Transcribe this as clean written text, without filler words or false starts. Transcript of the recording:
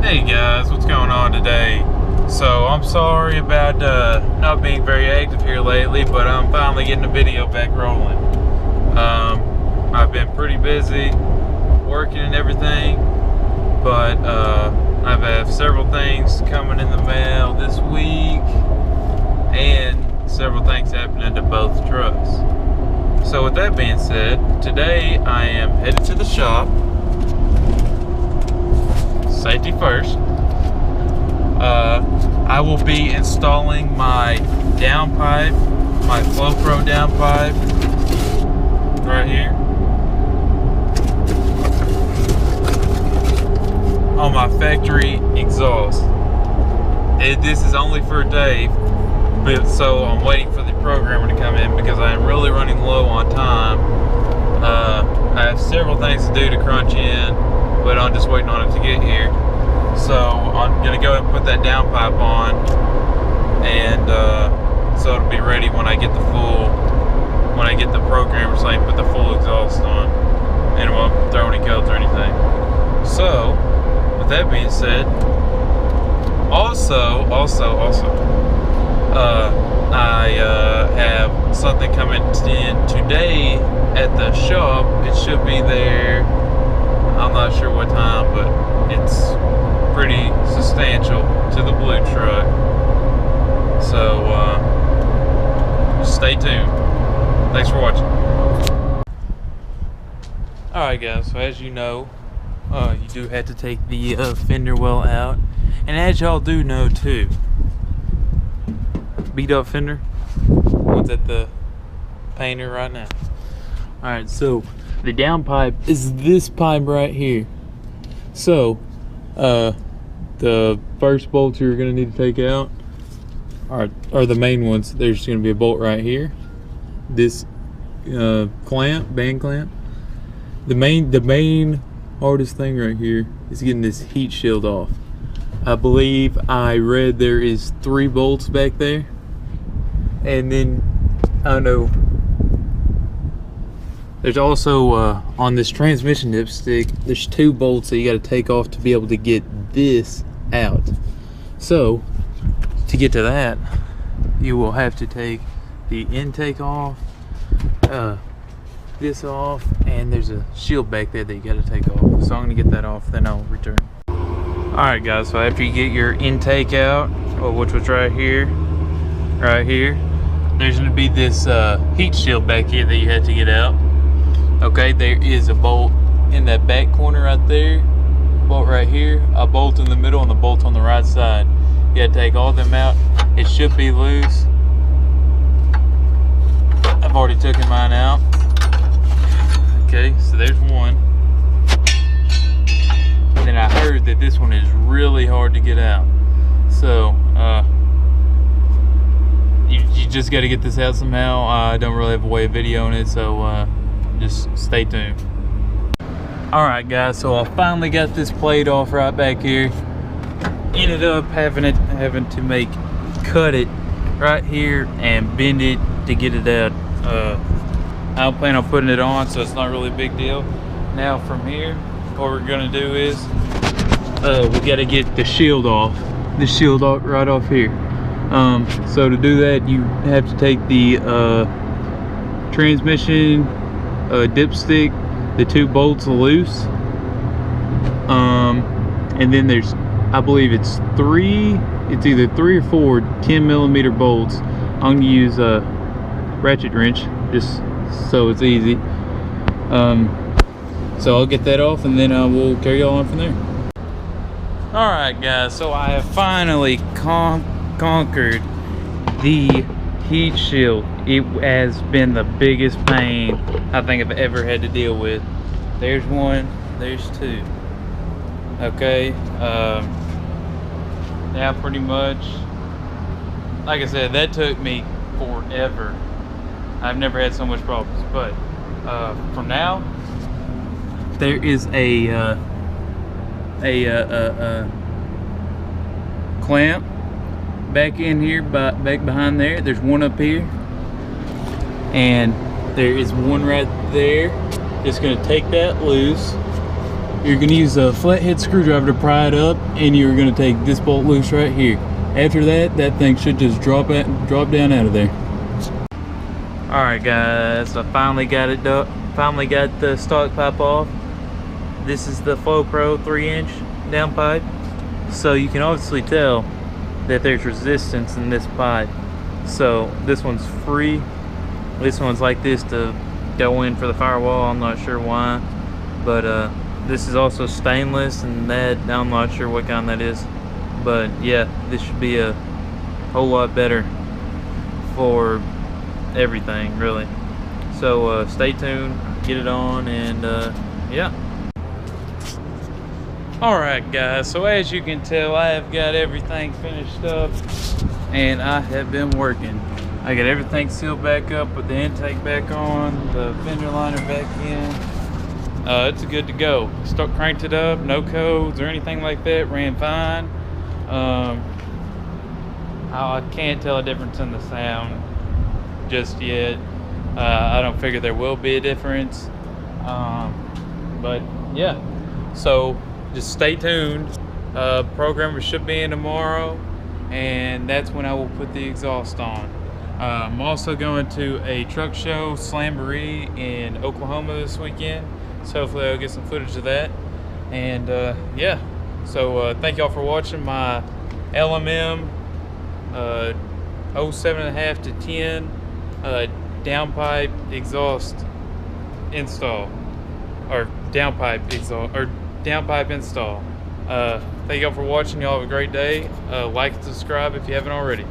Hey guys, what's going on today? So I'm sorry about not being very active here lately, but I'm finally getting the video back rolling. I've been pretty busy working and everything, but I have several things coming in the mail this week and several things happening to both trucks. So with that being said, today I am headed to the shop. Safety first. I will be installing my downpipe, my Flopro downpipe, right here on my factory exhaust. This is only for a day, but so I'm waiting for the programmer to come in because I am really running low on time. I have several things to do to crunch in, but I'm just waiting on it to get here. So I'm gonna go and put that downpipe on, and so it'll be ready when I get the programmer saying put the full exhaust on, and it won't throw any codes or anything. So with that being said, also I have something coming in today at the shop. It should be there, I'm not sure what time, but it's pretty substantial to the blue truck. So stay tuned. Thanks for watching. Alright guys, so as you know, you do have to take the fender well out, and as y'all do know too, beat up fender, one's at the painter right now. Alright, so the downpipe is this pipe right here. So the first bolts you're going to need to take out are the main ones. There's going to be a bolt right here, this band clamp. The main hardest thing right here is getting this heat shield off. I believe I read there is 3 bolts back there, and then I don't know, there's also on this transmission dipstick, there's 2 bolts that you got to take off to be able to get this out. So to get to that, you will have to take the intake off, this off, and there's a shield back there that you got to take off. So I'm gonna get that off, then I'll return. Alright guys, so after you get your intake out, which was right here, there's gonna be this heat shield back here that you have to get out. Okay, there is a bolt in that back corner right there, bolt right here, a bolt in the middle, and the bolt on the right side. You gotta take all them out. It should be loose. I've already taken mine out. Okay, so there's one. And then I heard that this one is really hard to get out. So you just gotta get this out somehow. I don't really have a way of videoing it, so just stay tuned. Alright guys, so I finally got this plate off right back here. Ended up having to cut it right here and bend it to get it out. I don't plan on putting it on, so it's not really a big deal. Now from here, what we're gonna do is we gotta get the shield off. The shield right off here. So to do that, you have to take the transmission dipstick, the 2 bolts loose, and then there's, I believe it's either 3 or 4 10mm bolts. I'm gonna use a ratchet wrench just so it's easy. So I'll get that off, and then we'll carry y'all on from there. Alright guys, so I have finally conquered the heat shield. It has been the biggest pain I think I've ever had to deal with. There's one, there's 2. Okay, now pretty much, like I said, that took me forever. I've never had so much problems, but for now, there is a clamp back in here, back behind there. There's one up here, and there is one right there. Just gonna take that loose, you're going to use a flathead screwdriver to pry it up, and you're going to take this bolt loose right here. After that, that thing should just drop down out of there. Alright guys, I finally got it done. Finally got the stock pipe off. This is the Flopro 3-inch downpipe. So you can obviously tell that there's resistance in this pipe. So this one's free. This one's like this to go in for the firewall. I'm not sure why. But this is also stainless, and that, I'm not sure what kind that is. But yeah, this should be a whole lot better for everything, really. So stay tuned, get it on, and yeah. Alright guys, so as you can tell, I have got everything finished up, and I have been working. I got everything sealed back up with the intake back on, the fender liner back in. It's good to go. Cranked it up, no codes or anything like that, ran fine. I can't tell a difference in the sound just yet. I don't figure there will be a difference, but yeah, so just stay tuned. Programmer should be in tomorrow, and that's when I will put the exhaust on. I'm also going to a truck show, Slamboree, in Oklahoma this weekend, so hopefully I'll get some footage of that. And yeah, so thank y'all for watching my LMM 07.5 to 10 downpipe exhaust install, or downpipe exhaust, or downpipe install. Thank y'all for watching. Y'all have a great day. Like and subscribe if you haven't already.